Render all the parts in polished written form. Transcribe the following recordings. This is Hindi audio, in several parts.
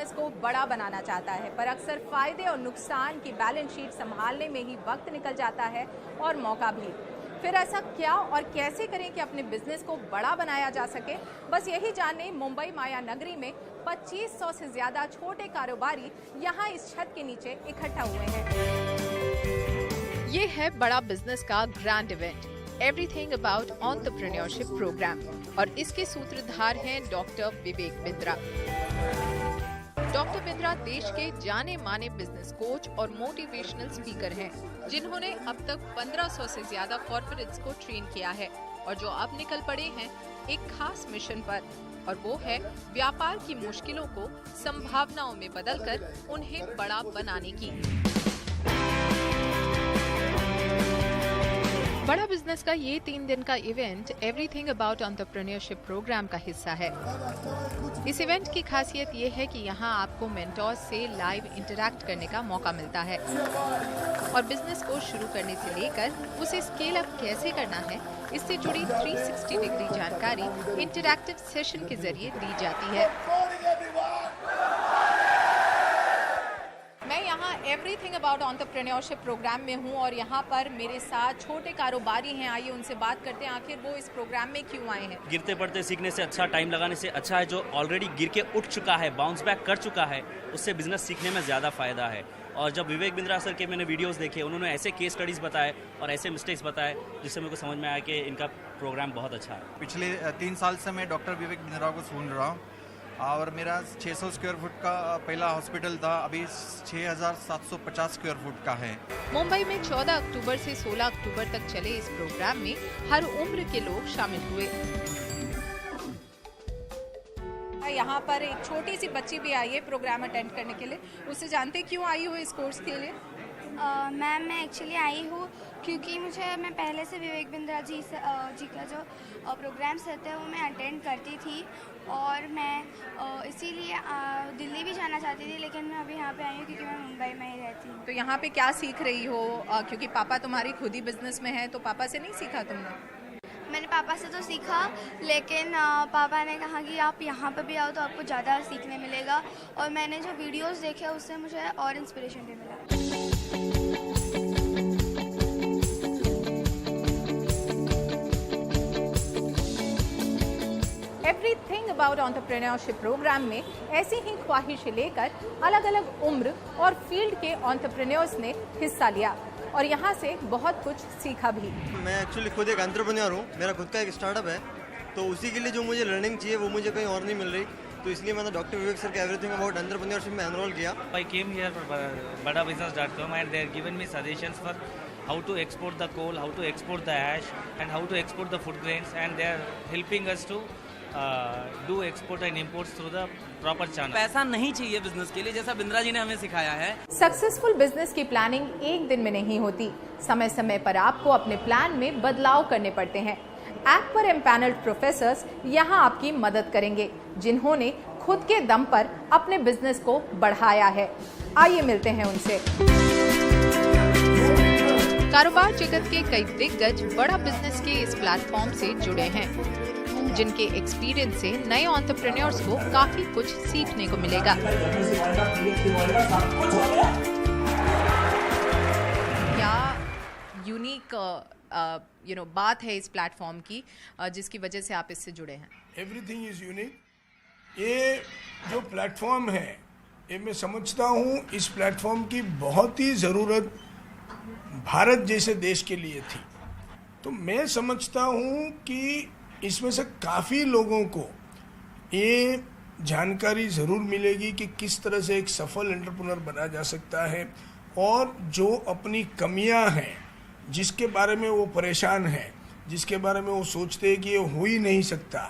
बिजनेस को बड़ा बनाना चाहता है, पर अक्सर फायदे और नुकसान की बैलेंस शीट संभालने में ही वक्त निकल जाता है और मौका भी। फिर ऐसा क्या और कैसे करें कि अपने बिजनेस को बड़ा बनाया जा सके, बस यही जानने मुंबई माया नगरी में 2500 से ज्यादा छोटे कारोबारी यहाँ इस छत के नीचे इकट्ठा हुए हैं। ये है बड़ा बिजनेस का grand event, everything about entrepreneurship programme, और इसके सूत्रधार हैं डॉक्टर विवेक बिंद्रा। डॉक्टर बिंद्रा देश के जाने माने बिजनेस कोच और मोटिवेशनल स्पीकर हैं, जिन्होंने अब तक 1500 से ज्यादा कॉर्पोरेट्स को ट्रेन किया है और जो अब निकल पड़े हैं एक खास मिशन पर, और वो है व्यापार की मुश्किलों को संभावनाओं में बदलकर उन्हें बड़ा बनाने की। बड़ा बिजनेस का ये 3 दिन का event everything about entrepreneurship programme का हिस्सा है। इस इवेंट की खासियत ये है कि यहाँ आपको मेंटोर्स से लाइव इंटरैक्ट करने का मौका मिलता है और बिजनेस को शुरू करने से लेकर उसे स्केल अप कैसे करना है, इससे जुड़ी 360 डिग्री जानकारी इंटरैक्टिव सेशन के जरिए दी जाती है। मैं यहाँ एवरीथिंग अबाउट एंटरप्रेन्योरशिप प्रोग्राम में हूँ और यहाँ पर मेरे साथ छोटे कारोबारी हैं। आइए उनसे बात करते हैं, आखिर वो इस प्रोग्राम में क्यों आए हैं। गिरते पड़ते सीखने से अच्छा, टाइम लगाने से अच्छा है जो ऑलरेडी गिर के उठ चुका है, बाउंस बैक कर चुका है, उससे बिजनेस सीखने में ज़्यादा फायदा है। और जब विवेक बिंद्रा सर के मैंने वीडियोस देखे, उन्होंने ऐसे केस स्टडीज़ बताए और ऐसे मिस्टेक्स बताए जिससे मेरे को समझ में आया कि इनका प्रोग्राम बहुत अच्छा है। पिछले 3 साल से मैं डॉक्टर विवेक बिंद्रा को सुन रहा हूँ और मेरा 600 स्क्वायर फुट का पहला हॉस्पिटल था, अभी 6750 स्क्वायर फुट का है। मुंबई में 14 अक्टूबर से 16 अक्टूबर तक चले इस प्रोग्राम में हर उम्र के लोग शामिल हुए। यहाँ पर एक छोटी सी बच्ची भी आई है प्रोग्राम अटेंड करने के लिए, उससे जानते क्यों आई हो इस कोर्स के लिए। मैम मैं एक्चुअली आई हूँ क्योंकि मैं पहले से विवेक बिंद्रा जी का जो प्रोग्राम्स रहते हैं वो मैं अटेंड करती थी और मैं इसीलिए दिल्ली भी जाना चाहती थी, लेकिन मैं अभी यहाँ पे आई हूँ क्योंकि मैं मुंबई में ही रहती हूँ। तो यहाँ पे क्या सीख रही हो, क्योंकि पापा तुम्हारी खुद ही बिजनेस में है, तो पापा से नहीं सीखा तुमने? मैंने पापा से तो सीखा, लेकिन पापा ने कहा कि आप यहाँ पर भी आओ तो आपको ज़्यादा सीखने मिलेगा, और मैंने जो वीडियोस देखे उससे मुझे और इंस्पिरेशन भी मिला। एवरीथिंग अबाउट एंटरप्रेन्योरशिप प्रोग्राम में ऐसी ही ख्वाहिश लेकर अलग अलग उम्र और फील्ड के एंटरप्रेन्योर्स ने हिस्सा लिया और यहाँ से बहुत कुछ सीखा भी। मैं एक्चुअली खुद एक एंटरप्रेन्योर हूँ, मेरा खुद का एक स्टार्टअप है, तो उसी के लिए जो मुझे लर्निंग चाहिए वो मुझे कहीं और नहीं मिल रही, तो इसलिए मैंने डॉक्टर विवेक सर के एवरीथिंग अबाउट एंटरप्रेन्योरशिप में एनरोल किया। I came here for badabusiness.com and they are given me suggestions for how to export the coal, how to export the ash and how to export the food grains, and they are helping us to do export and imports through the proper channel. पैसा नहीं चाहिए बिजनेस के लिए, जैसा बिंद्रा जी ने हमें सिखाया है। सक्सेसफुल बिजनेस की प्लानिंग एक दिन में नहीं होती, समय समय पर आपको अपने प्लान में बदलाव करने पड़ते हैं। ऐप पर एम्पैनल्ड प्रोफेसर्स यहाँ आपकी मदद करेंगे, जिन्होंने खुद के दम पर अपने बिजनेस को बढ़ाया है। आइए मिलते हैं उनसे। कारोबार जगत के कई दिग्गज बड़ा बिजनेस के इस प्लेटफॉर्म से जुड़े हैं, जिनके एक्सपीरियंस से नए एंटरप्रेन्योर्स को काफी कुछ सीखने को मिलेगा। क्या यूनिक बात है इस प्लेटफॉर्म की जिसकी वजह से आप इससे जुड़े हैं? Everything is unique. ये जो प्लेटफॉर्म है, ये मैं समझता हूँ इस प्लेटफॉर्म की बहुत ही ज़रूरत भारत जैसे देश के लिए थी। तो मैं समझता हूँ कि इसमें से काफ़ी लोगों को ये जानकारी ज़रूर मिलेगी कि किस तरह से एक सफल एंटरप्रेन्योर बना जा सकता है, और जो अपनी कमियां हैं, जिसके बारे में वो परेशान हैं, जिसके बारे में वो सोचते हैं कि ये हो ही नहीं सकता,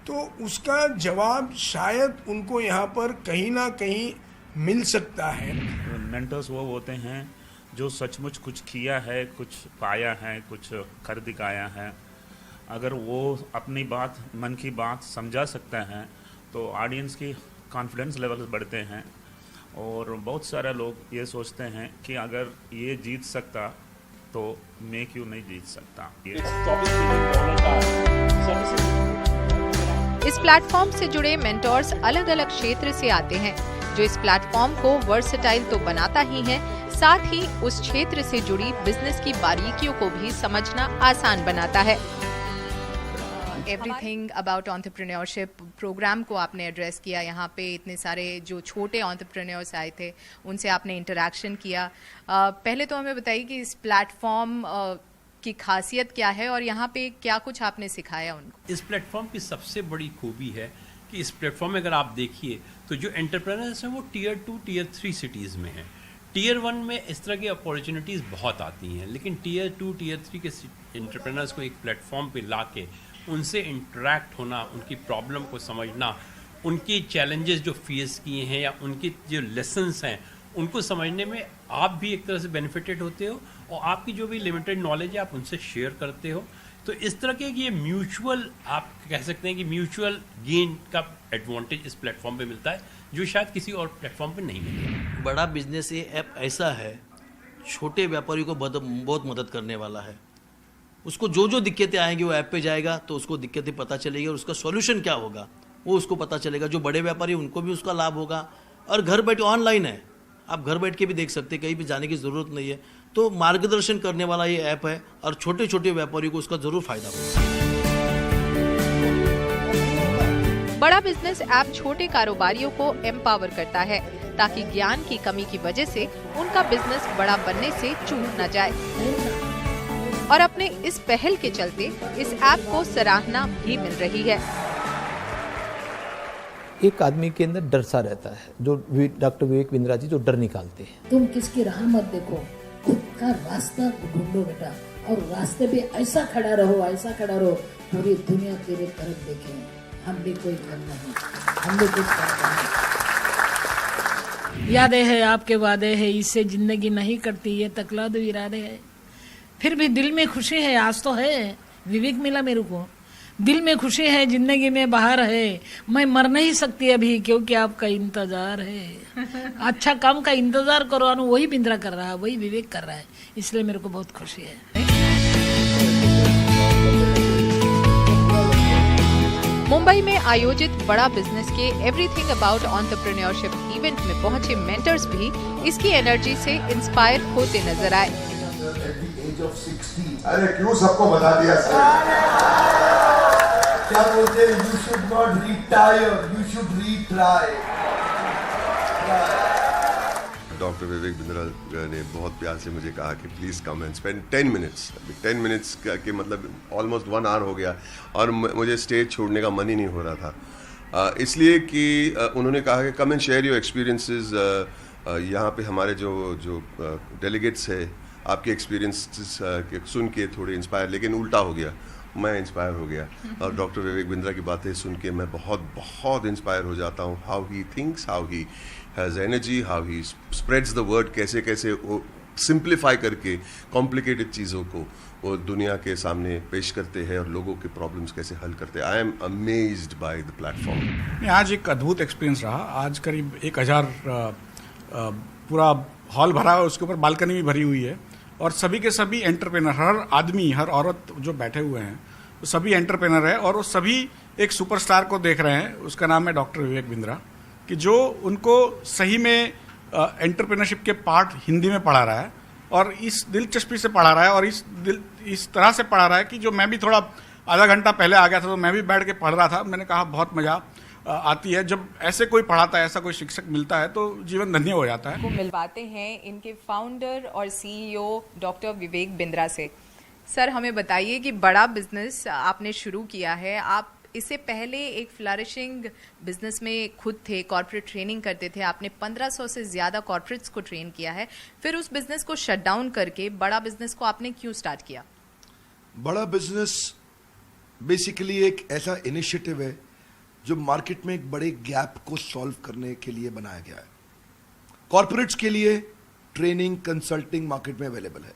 तो उसका जवाब शायद उनको यहाँ पर कहीं ना कहीं मिल सकता है। मेंटर्स वो होते हैं जो सचमुच कुछ किया है, कुछ पाया है, कुछ कर दिखाया है। अगर वो अपनी बात, मन की बात समझा सकता है तो ऑडियंस की कॉन्फिडेंस लेवल बढ़ते हैं, और बहुत सारे लोग ये सोचते हैं कि अगर ये जीत सकता तो मैं क्यों नहीं जीत सकता। इस प्लेटफॉर्म से जुड़े मेंटोर्स अलग अलग क्षेत्र से आते हैं, जो इस प्लेटफॉर्म को वर्सेटाइल तो बनाता ही है, साथ ही उस क्षेत्र से जुड़ी बिजनेस की बारीकियों को भी समझना आसान बनाता है। एवरीथिंग अबाउट एंटरप्रेन्योरशिप प्रोग्राम को आपने एड्रेस किया। यहाँ पे इतने सारे जो छोटे एंटरप्रेन्योर्स आए थे, उनसे आपने इंटरेक्शन किया। पहले तो हमें बताइए कि इस प्लेटफॉर्म की खासियत क्या है और यहाँ पे क्या कुछ आपने सिखाया उनको। इस प्लेटफॉर्म की सबसे बड़ी खूबी है कि इस प्लेटफॉर्म में अगर आप देखिए तो जो एंटरप्रेन्योर्स हैं वो टियर 2, टियर 3 सिटीज़ में हैं। टियर 1 में इस तरह की अपॉर्चुनिटीज़ बहुत आती हैं, लेकिन टियर 2, टियर 3 के एंटरप्रेन्योर्स को एक प्लेटफॉर्म पे ला के उनसे इंटरेक्ट होना, उनकी प्रॉब्लम को समझना, उनकी चैलेंजेस जो फेस किए हैं या उनकी जो लेसन्स हैं उनको समझने में आप भी एक तरह से बेनिफिटेड होते हो और आपकी जो भी लिमिटेड नॉलेज है आप उनसे शेयर करते हो। तो इस तरह के ये म्यूचुअल, आप कह सकते हैं कि म्यूचुअल गेन का एडवांटेज इस प्लेटफॉर्म पे मिलता है जो शायद किसी और प्लेटफॉर्म पे नहीं मिलेगा। बड़ा बिजनेस ये ऐप ऐसा है, छोटे व्यापारी को बहुत मदद करने वाला है। उसको जो जो दिक्कतें आएंगी वो ऐप पे जाएगा तो उसको दिक्कतें पता चलेगी और उसका सॉल्यूशन क्या होगा वो उसको पता चलेगा। जो बड़े व्यापारी उनको भी उसका लाभ होगा और घर बैठे ऑनलाइन है, आप घर बैठ के भी देख सकते हैं, कहीं भी जाने की ज़रूरत नहीं है। तो मार्गदर्शन करने वाला ये ऐप है और छोटे छोटे व्यापारियों को उसका ज़रूर फायदा होगा। बड़ा बिजनेस ऐप छोटे कारोबारियों को एम्पावर करता है ताकि ज्ञान की कमी की वजह से उनका बिजनेस बड़ा बनने से चूक न जाए। और अपने इस पहल के चलते इस ऐप को सराहना भी मिल रही है। एक आदमी के अंदर डर सा रहता है, जो डॉक्टर विवेक बिंद्रा जी जो डर निकालते हैं। तुम किसकी राह मत देखो, खुद का रास्ता ढूंढो बेटा, और रास्ते पे ऐसा खड़ा रहो पूरी दुनिया तेरे तरफ देखे। हम भी कोई घर नहीं, हम भी कुछ करते नहीं। यादें है आपके वादे है, इससे जिंदगी नहीं करती, ये तकला दो इरादे है। फिर भी दिल में खुशी है, आज तो है विवेक मिला मेरे को, दिल में खुशी है, जिंदगी में बाहर है। मैं मर नहीं सकती अभी क्योंकि आपका इंतजार है। अच्छा काम का इंतजार करो, वही बिंद्रा कर रहा है, वही विवेक कर रहा है, इसलिए मेरे को बहुत खुशी है। मुंबई में आयोजित बड़ा बिजनेस के एवरीथिंग अबाउट एंटरप्रेन्योरशिप इवेंट में पहुंचे मेंटर्स भी इसकी एनर्जी से इंस्पायर होते नजर आए। अरे क्यों सबको बता दिया सर? क्या बोलते हैं? You should not retire, you should retry. Doctor Vivek Bindra ने बहुत प्यार से मुझे कहा कि please come and spend 10 minutes. 10 minutes के मतलब ऑलमोस्ट 1 आवर हो गया और मुझे स्टेज छोड़ने का मन ही नहीं हो रहा था, इसलिए कि उन्होंने कहा कि come and share your experiences. यहाँ पे हमारे जो डेलीगेट्स है, आपके एक्सपीरियंसेस सुन के थोड़े इंस्पायर, लेकिन उल्टा हो गया, मैं इंस्पायर हो गया और डॉक्टर विवेक बिंद्रा की बातें सुन के मैं बहुत इंस्पायर हो जाता हूँ। How he thinks, how he has energy, how he spreads the word, कैसे वो सिंप्लीफाई करके कॉम्प्लिकेटेड चीज़ों को वो दुनिया के सामने पेश करते हैं और लोगों के प्रॉब्लम्स कैसे हल करते हैं। I am amazed by the platform. आज एक अद्भुत एक्सपीरियंस रहा। आज करीब 1000 पूरा हॉल भरा है, उसके ऊपर बालकनी भी भरी हुई है और सभी के सभी एंटरप्रेनर, हर आदमी हर औरत जो बैठे हुए हैं वो सभी एंटरप्रेनर है और वो सभी एक सुपरस्टार को देख रहे हैं। उसका नाम है डॉक्टर विवेक बिंद्रा, कि जो उनको सही में एंटरप्रेन्योरशिप के पार्ट हिंदी में पढ़ा रहा है और इस दिलचस्पी से पढ़ा रहा है और इस तरह से पढ़ा रहा है कि जो मैं भी थोड़ा आधा घंटा पहले आ गया था तो मैं भी बैठ के पढ़ रहा था। मैंने कहा बहुत मज़ा आती है जब ऐसे कोई पढ़ाता है, ऐसा कोई शिक्षक मिलता है तो जीवन धन्य हो जाता है। वो मिलवाते हैं इनके फाउंडर और सीईओ डॉक्टर विवेक बिंद्रा से। सर हमें बताइए कि बड़ा बिजनेस आपने शुरू किया है, आप इससे पहले एक फ्लरिशिंग बिजनेस में खुद थे, कॉर्पोरेट ट्रेनिंग करते थे, आपने 1500 से ज़्यादा कॉर्पोरेट्स को ट्रेन किया है, फिर उस बिजनेस को शट डाउन करके बड़ा बिजनेस को आपने क्यों स्टार्ट किया? बड़ा बिजनेस बेसिकली एक ऐसा इनिशिएटिव है जो मार्केट में एक बड़े गैप को सॉल्व करने के लिए बनाया गया है। कॉर्पोरेट्स के लिए ट्रेनिंग, कंसल्टिंग मार्केट में अवेलेबल है।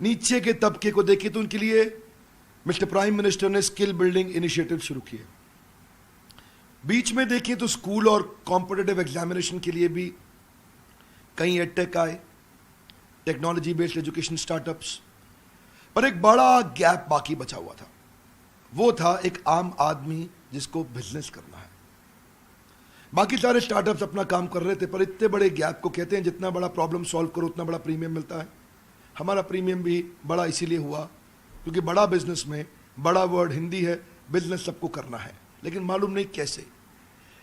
नीचे के तबके को देखिए तो उनके लिए मिस्टर प्राइम मिनिस्टर ने स्किल बिल्डिंग इनिशिएटिव शुरू किए। बीच में देखिए तो स्कूल और कॉम्पिटिटिव एग्जामिनेशन के लिए भी कई एडटेक आए, टेक्नोलॉजी बेस्ड एजुकेशन स्टार्टअप्स, पर एक बड़ा गैप बाकी बचा हुआ था। वो था एक आम आदमी जिसको बिजनेस करना है। बाकी सारे स्टार्टअप्स अपना काम कर रहे थे, पर इतने बड़े गैप को कहते हैं जितना बड़ा प्रॉब्लम सॉल्व करो उतना बड़ा प्रीमियम मिलता है। हमारा प्रीमियम भी बड़ा इसीलिए हुआ क्योंकि बड़ा बिजनेस में बड़ा वर्ड हिंदी है, बिजनेस सबको करना है, लेकिन मालूम नहीं कैसे।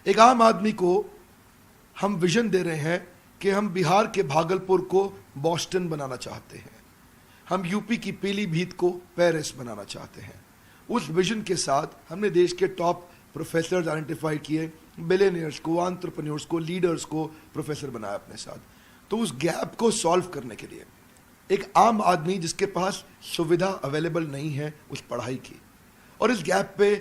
एक आम आदमी को हम विजन दे रहे हैं कि हम बिहार के भागलपुर को बॉस्टन बनाना चाहते हैं, हम यूपी की पीलीभीत को पेरिस बनाना चाहते हैं। उस विजन के साथ हमने देश के टॉप प्रोफेसर आइडेंटिफाई किए, बिलियनियर्स को, एंटरप्रेन्योर्स को, लीडर्स को प्रोफेसर बनाया अपने साथ। तो उस गैप को सॉल्व करने के लिए एक आम आदमी जिसके पास सुविधा अवेलेबल नहीं है उस पढ़ाई की, और इस गैप पे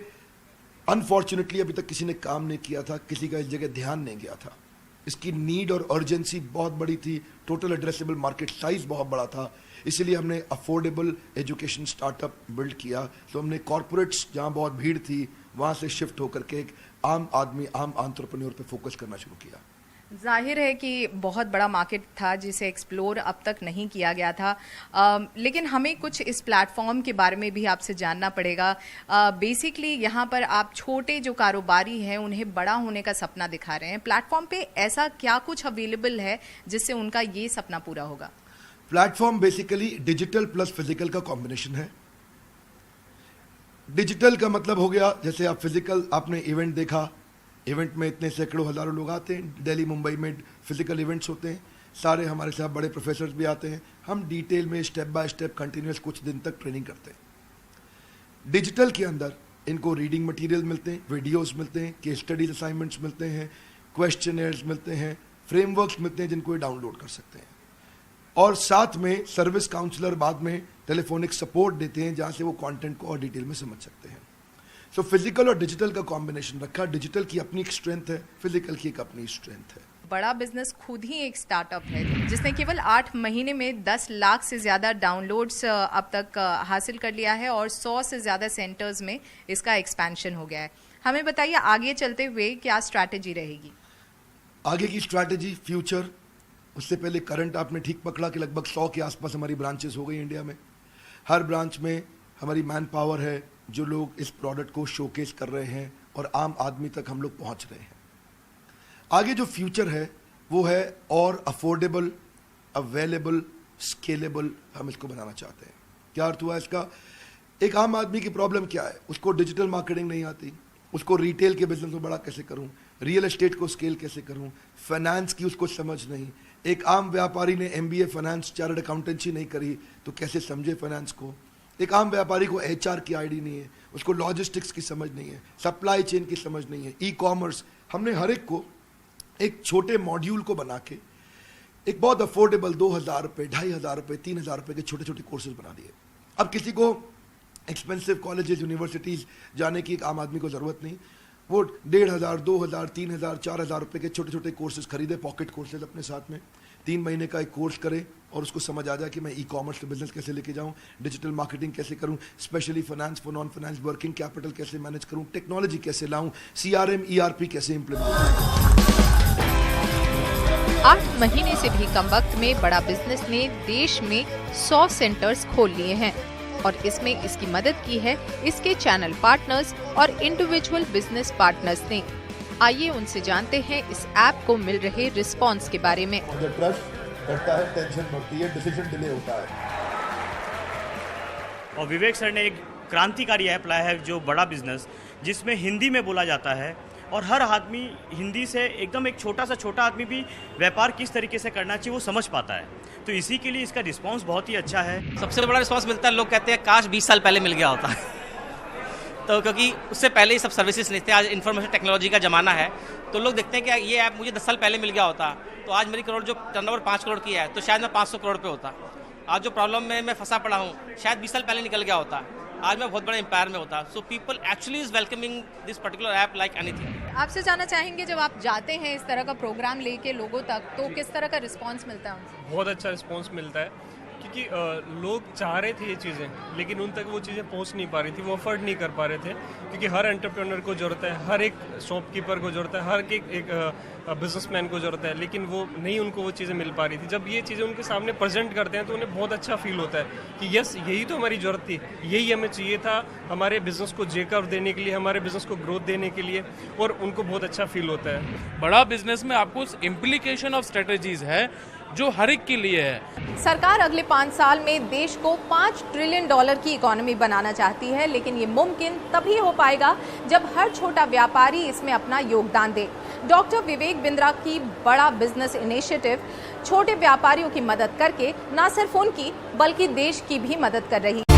अनफॉर्चुनेटली अभी तक किसी ने काम नहीं किया था, किसी का इस जगह ध्यान नहीं गया था। इसकी नीड और अर्जेंसी बहुत बड़ी थी, टोटल एड्रेसेबल मार्केट साइज बहुत बड़ा था, इसलिए हमने अफोर्डेबल एजुकेशन स्टार्टअप बिल्ड किया। तो हमने कॉर्पोरेट्स जहाँ बहुत भीड़ थी वहाँ से शिफ्ट होकर के एक आम आदमी, आम एंटरप्रेन्योर पे फोकस करना शुरू किया। जाहिर है कि बहुत बड़ा मार्केट था जिसे एक्सप्लोर अब तक नहीं किया गया था, लेकिन हमें कुछ इस प्लेटफॉर्म के बारे में भी आपसे जानना पड़ेगा। बेसिकली यहाँ पर आप छोटे जो कारोबारी हैं उन्हें बड़ा होने का सपना दिखा रहे हैं। प्लेटफॉर्म पे ऐसा क्या कुछ अवेलेबल है जिससे उनका ये सपना पूरा होगा? Platform basically digital plus physical का कॉम्बिनेशन है। डिजिटल का मतलब हो गया, जैसे आप फिजिकल, आपने इवेंट देखा, इवेंट में इतने सैकड़ों हजारों लोग आते हैं, दिल्ली मुंबई में फिजिकल इवेंट्स होते हैं, सारे हमारे साथ बड़े प्रोफेसर्स भी आते हैं, हम डिटेल में स्टेप बाय स्टेप कंटिन्यूस कुछ दिन तक ट्रेनिंग करते हैं। डिजिटल के अंदर इनको रीडिंग मटेरियल मिलते हैं, वीडियोस मिलते हैं, केस स्टडीज असाइनमेंट्स मिलते हैं, क्वेश्चनर्स मिलते हैं, फ्रेमवर्क्स मिलते हैं जिनको ये डाउनलोड कर सकते हैं, और साथ में सर्विस काउंसलर बाद में टेलीफोनिक सपोर्ट देते हैं जहाँ से वो कंटेंट को और डिटेल में समझ सकते हैं। सो फिजिकल और डिजिटल का कॉम्बिनेशन रखा। डिजिटल की अपनी एक स्ट्रेंथ है, फिजिकल की एक अपनी स्ट्रेंथ है। बड़ा बिजनेस खुद ही एक स्टार्टअप है जिसने केवल 8 महीने में 10 लाख से ज़्यादा डाउनलोड्स अब तक हासिल कर लिया है और 100 से ज़्यादा सेंटर्स में इसका एक्सपेंशन हो गया है। हमें बताइए आगे चलते हुए क्या स्ट्रैटेजी रहेगी? आगे की स्ट्रैटेजी, फ्यूचर, उससे पहले करंट आपने ठीक पकड़ा कि लगभग 100 के आसपास हमारी ब्रांचेस हो गई इंडिया में। हर ब्रांच में हमारी मैन पावर है, जो लोग इस प्रोडक्ट को शोकेस कर रहे हैं और आम आदमी तक हम लोग पहुंच रहे हैं। आगे जो फ्यूचर है वो है और अफोर्डेबल, अवेलेबल, स्केलेबल हम इसको बनाना चाहते हैं। क्या अर्थ हुआ इसका? एक आम आदमी की प्रॉब्लम क्या है? उसको डिजिटल मार्केटिंग नहीं आती, उसको रिटेल के बिजनेस में बड़ा कैसे करूं, रियल एस्टेट को स्केल कैसे करूं, फाइनेंस की उसको समझ नहीं। एक आम व्यापारी ने MBA फाइनेंस, चार्टर्ड अकाउंटेंसी नहीं करी तो कैसे समझे फाइनेंस को। एक आम व्यापारी को HR की आईडी नहीं है, उसको लॉजिस्टिक्स की समझ नहीं है, सप्लाई चेन की समझ नहीं है, ई-कॉमर्स। हमने हर एक को एक छोटे मॉड्यूल को बना के एक बहुत अफोर्डेबल 2000 रुपये, 2500 रुपये, 3000 रुपये के छोटे छोटे कोर्सेज बना दिए। अब किसी को एक्सपेंसिव कॉलेजेस, यूनिवर्सिटीज़ जाने की एक आम आदमी को ज़रूरत नहीं, वो 1500, 2000, 3000, 4000 रुपये के छोटे छोटे कोर्सेज खरीदे, पॉकेट कोर्सेज अपने साथ में 3 महीने का एक कोर्स करे और उसको समझ आ जाए कि मैं ई-कॉमर्स का बिजनेस कैसे लेके जाऊं, डिजिटल मार्केटिंग कैसे करूं, specially finance for non finance, working capital कैसे मैनेज करूं, टेक्नोलॉजी कैसे लाऊं, CRM, ERP कैसे इम्प्लीमेंट करूं। 8 महीने से भी कम वक्त में बड़ा बिजनेस ने देश में 100 सेंटर्स खोल लिए हैं और इसमें इसकी मदद की है इसके चैनल पार्टनर्स और इंडिविजुअल बिजनेस पार्टनर्स ने। आइए उनसे जानते हैं इस ऐप को मिल रहे रिस्पॉन्स के बारे में। ट्रस्ट बढ़ता है, टेंशन बढ़ती है, डिसीजन डिले होता है। और विवेक सर ने एक क्रांतिकारी ऐप लाया है जो बड़ा बिजनेस, जिसमें हिंदी में बोला जाता है और हर आदमी हिंदी से, एकदम एक छोटा आदमी भी व्यापार किस तरीके से करना चाहिए वो समझ पाता है। तो इसी के लिए इसका रिस्पांस बहुत ही अच्छा है। सबसे बड़ा रिस्पांस मिलता है, लोग कहते हैं काश 20 साल पहले मिल गया होता तो क्योंकि उससे पहले ही सब सर्विसेज नहीं थे। आज इन्फॉर्मेशन टेक्नोलॉजी का ज़माना है, तो लोग देखते हैं कि ये ऐप मुझे 10 साल पहले मिल गया होता तो आज मेरी करोड़ जो टर्नओवर 5 करोड़ की है तो शायद मैं 500 करोड़ पे होता। आज जो प्रॉब्लम में मैं फंसा पड़ा हूँ शायद 20 साल पहले निकल गया होता, आज मैं बहुत बड़े एम्पायर में होता। So people actually is welcoming this particular app like anything. आपसे जानना चाहेंगे, जब आप जाते हैं इस तरह का प्रोग्राम लेके लोगों तक, तो किस तरह का रिस्पांस मिलता है उनसे? बहुत अच्छा रिस्पांस मिलता है क्योंकि लोग चाह रहे थे ये चीज़ें, लेकिन उन तक वो चीज़ें पहुंच नहीं पा रही थी, वो अफोर्ड नहीं कर पा रहे थे, क्योंकि हर एंटरप्रेन्योर को ज़रूरत है, हर एक शॉपकीपर को ज़रूरत है, हर एक बिजनेसमैन को ज़रूरत है, लेकिन वो नहीं, उनको वो चीज़ें मिल पा रही थी। जब ये चीज़ें उनके सामने प्रेजेंट करते हैं तो उन्हें बहुत अच्छा फील होता है कि यस, यही तो हमारी ज़रूरत थी, यही हमें चाहिए था हमारे बिजनेस को जेकर्व देने के लिए, हमारे बिजनेस को ग्रोथ देने के लिए, और उनको बहुत अच्छा फील होता है। बड़ा बिजनेस में आपको इम्प्लीकेशन ऑफ स्ट्रेटजीज है जो हर एक के लिए है। सरकार अगले 5 साल में देश को $5 ट्रिलियन की इकोनॉमी बनाना चाहती है, लेकिन ये मुमकिन तभी हो पाएगा जब हर छोटा व्यापारी इसमें अपना योगदान दे। डॉक्टर विवेक बिंद्रा की बड़ा बिजनेस इनिशिएटिव छोटे व्यापारियों की मदद करके न सिर्फ उनकी बल्कि देश की भी मदद कर रही है।